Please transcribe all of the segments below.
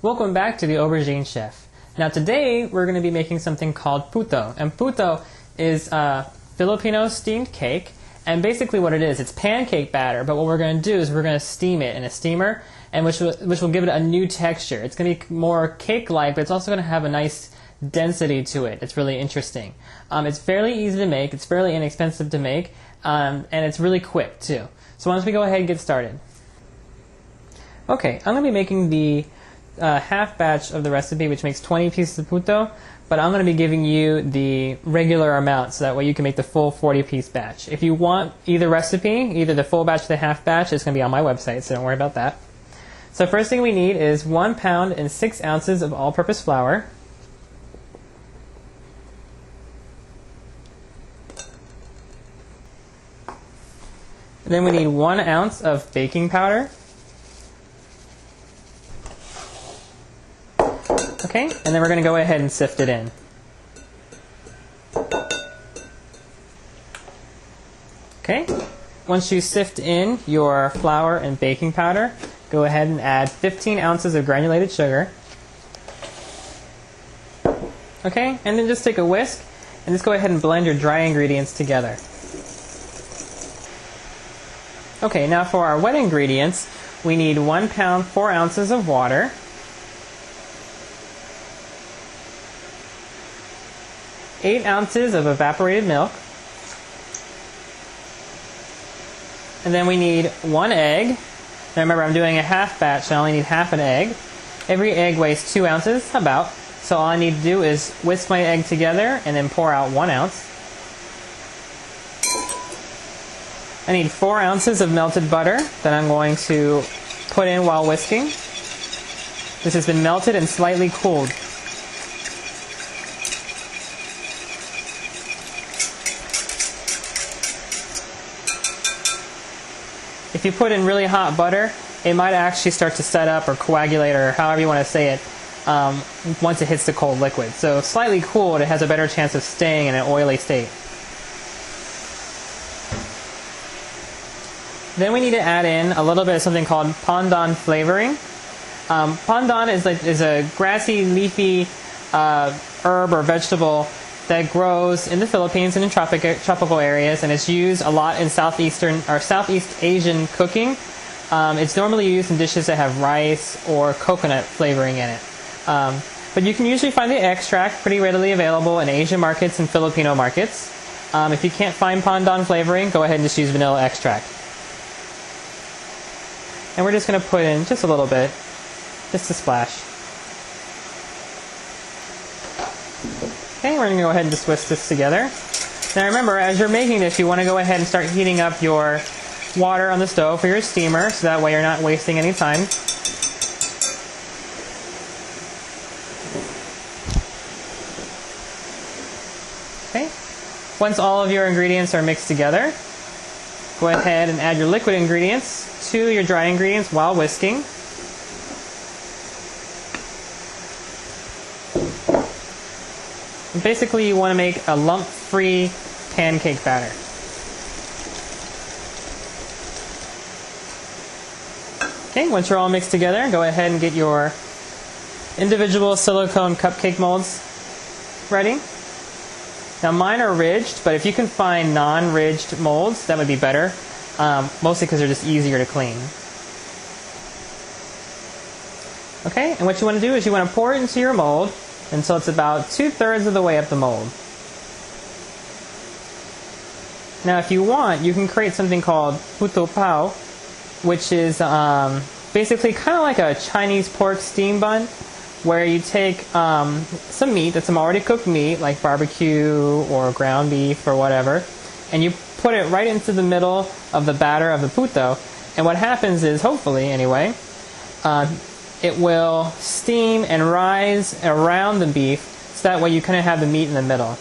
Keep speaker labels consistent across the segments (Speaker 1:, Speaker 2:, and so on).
Speaker 1: Welcome back to the Aubergine Chef. Now today we're going to be making something called Puto. And Puto is a Filipino steamed cake. And basically what it is, it's pancake batter, but what we're going to do is we're going to steam it in a steamer, and which will give it a new texture. It's going to be more cake-like, but it's also going to have a nice density to it. It's really interesting. It's fairly easy to make, it's fairly inexpensive to make, and it's really quick too. So why don't we go ahead and get started. Okay, I'm going to be making the half batch of the recipe, which makes 20 pieces of puto, but I'm going to be giving you the regular amount so that way you can make the full 40-piece batch. If you want either recipe, either the full batch or the half batch, it's going to be on my website, so don't worry about that. So first thing we need is 1 pound and 6 ounces of all-purpose flour. Then we need 1 ounce of baking powder. Okay, and then we're going to go ahead and sift it in. Okay, once you sift in your flour and baking powder, go ahead and add 15 ounces of granulated sugar. Okay, and then just take a whisk and just go ahead and blend your dry ingredients together. Okay, now for our wet ingredients, we need 1 pound, 4 ounces of water. Eight ounces of evaporated milk. And then we need 1 egg. Now remember, I'm doing a half batch, so I only need half an egg. Every egg weighs 2 ounces, about. So all I need to do is whisk my egg together and then pour out 1 ounce. I need 4 ounces of melted butter that I'm going to put in while whisking. This has been melted and slightly cooled. If you put in really hot butter, it might actually start to set up or coagulate, or however you want to say it, once it hits the cold liquid. So slightly cooled, it has a better chance of staying in an oily state. Then we need to add in a little bit of something called pandan flavoring. Pandan is a grassy, leafy herb or vegetable that grows in the Philippines and in tropical areas, and it's used a lot in Southeast Asian cooking. It's normally used in dishes that have rice or coconut flavoring in it. But you can usually find the extract pretty readily available in Asian markets and Filipino markets. If you can't find pandan flavoring, go ahead and just use vanilla extract. And we're just going to put in just a little bit, just a splash. Okay, we're going to go ahead and just whisk this together. Now remember, as you're making this, you want to go ahead and start heating up your water on the stove for your steamer, so that way you're not wasting any time. Okay, once all of your ingredients are mixed together, go ahead and add your liquid ingredients to your dry ingredients while whisking. Basically, you want to make a lump-free pancake batter. Okay, once you're all mixed together, go ahead and get your individual silicone cupcake molds ready. Now mine are ridged, but if you can find non-ridged molds, that would be better, mostly because they're just easier to clean. Okay, and what you want to do is you want to pour it into your mold until it's about 2/3 of the way up the mold. Now if you want, you can create something called Puto pao, which is basically kind of like a Chinese pork steam bun, where you take some meat, that's some already cooked meat, like barbecue or ground beef or whatever, and you put it right into the middle of the batter of the puto, and what happens is, hopefully anyway, it will steam and rise around the beef, so that way you kind of have the meat in the middle.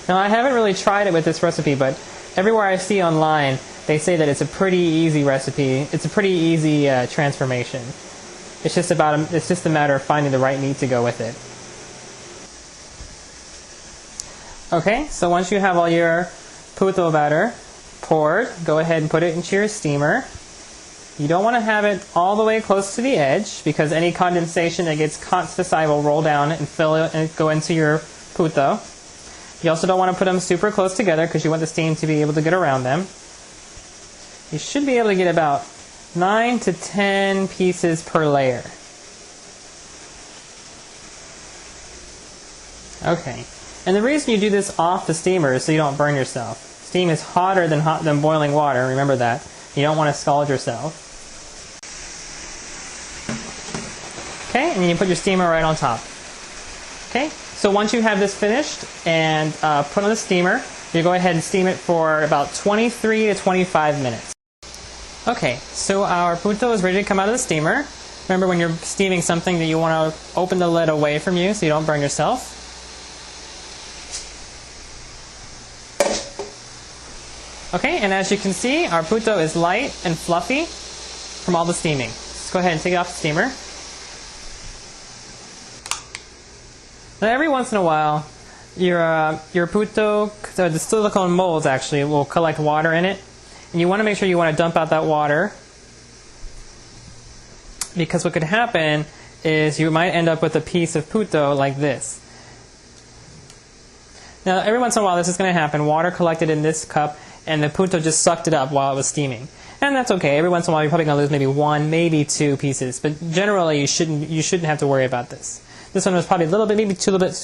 Speaker 1: Now I haven't really tried it with this recipe, but everywhere I see online, they say that it's a pretty easy recipe. It's a pretty easy transformation. It's just a matter of finding the right meat to go with it. Okay, so once you have all your puto batter poured, go ahead and put it into your steamer. You don't want to have it all the way close to the edge because any condensation that gets caught to the side will roll down and fill it and go into your puto. You also don't want to put them super close together because you want the steam to be able to get around them. You should be able to get about 9 to 10 pieces per layer. Okay, and the reason you do this off the steamer is so you don't burn yourself. Steam is hotter than boiling water, remember that. You don't want to scald yourself. Okay, and you put your steamer right on top. Okay, so once you have this finished and put on the steamer, you go ahead and steam it for about 23 to 25 minutes. Okay, so our puto is ready to come out of the steamer. Remember when you're steaming something that you want to open the lid away from you so you don't burn yourself. Okay, and as you can see, our puto is light and fluffy from all the steaming. Let's go ahead and take it off the steamer. Now every once in a while, your puto, so the silicone molds actually, will collect water in it. And you want to make sure you want to dump out that water, because what could happen is you might end up with a piece of puto like this. Now every once in a while this is going to happen. Water collected in this cup and the puto just sucked it up while it was steaming. And that's okay. Every once in a while you're probably going to lose maybe 1, maybe 2 pieces. But generally you shouldn't have to worry about this. This one was probably a little bit, maybe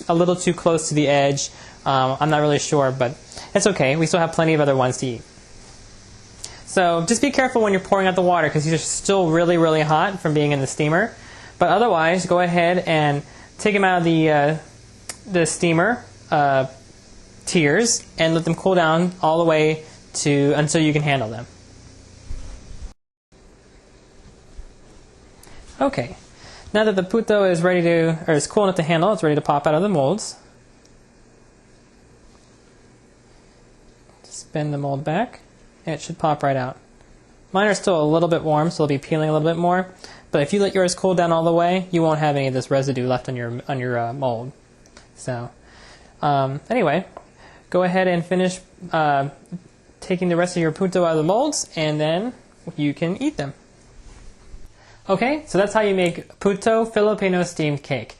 Speaker 1: a little too close to the edge. I'm not really sure, but it's okay. We still have plenty of other ones to eat. So just be careful when you're pouring out the water because these are still really, really hot from being in the steamer. But otherwise, go ahead and take them out of the steamer tiers and let them cool down all the way until you can handle them. Okay, now that the puto is is cool enough to handle, it's ready to pop out of the molds. Spin the mold back, and it should pop right out. Mine are still a little bit warm, so they'll be peeling a little bit more. But if you let yours cool down all the way, you won't have any of this residue left on your mold. So, anyway, go ahead and finish taking the rest of your puto out of the molds, and then you can eat them. Okay, so that's how you make Puto Filipino steamed cake.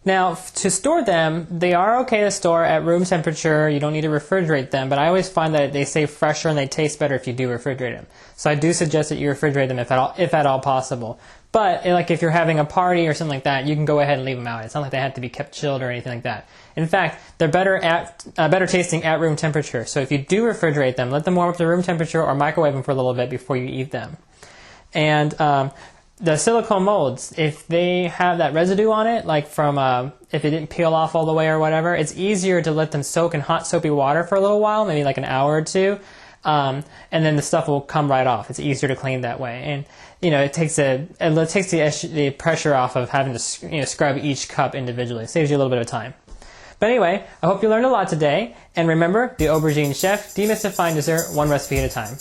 Speaker 1: Now, to store them, they are okay to store at room temperature. You don't need to refrigerate them, but I always find that they stay fresher and they taste better if you do refrigerate them. So I do suggest that you refrigerate them if at all possible. But like if you're having a party or something like that, you can go ahead and leave them out. It's not like they have to be kept chilled or anything like that. In fact, they're better tasting at room temperature. So if you do refrigerate them, let them warm up to room temperature or microwave them for a little bit before you eat them. And the silicone molds, if they have that residue on it, like from if it didn't peel off all the way or whatever, it's easier to let them soak in hot soapy water for a little while, maybe like an hour or two, and then the stuff will come right off. It's easier to clean that way, and it takes the pressure off of having to scrub each cup individually. It saves you a little bit of time. But anyway, I hope you learned a lot today, and remember, the Aubergine chef, demystifying dessert one recipe at a time.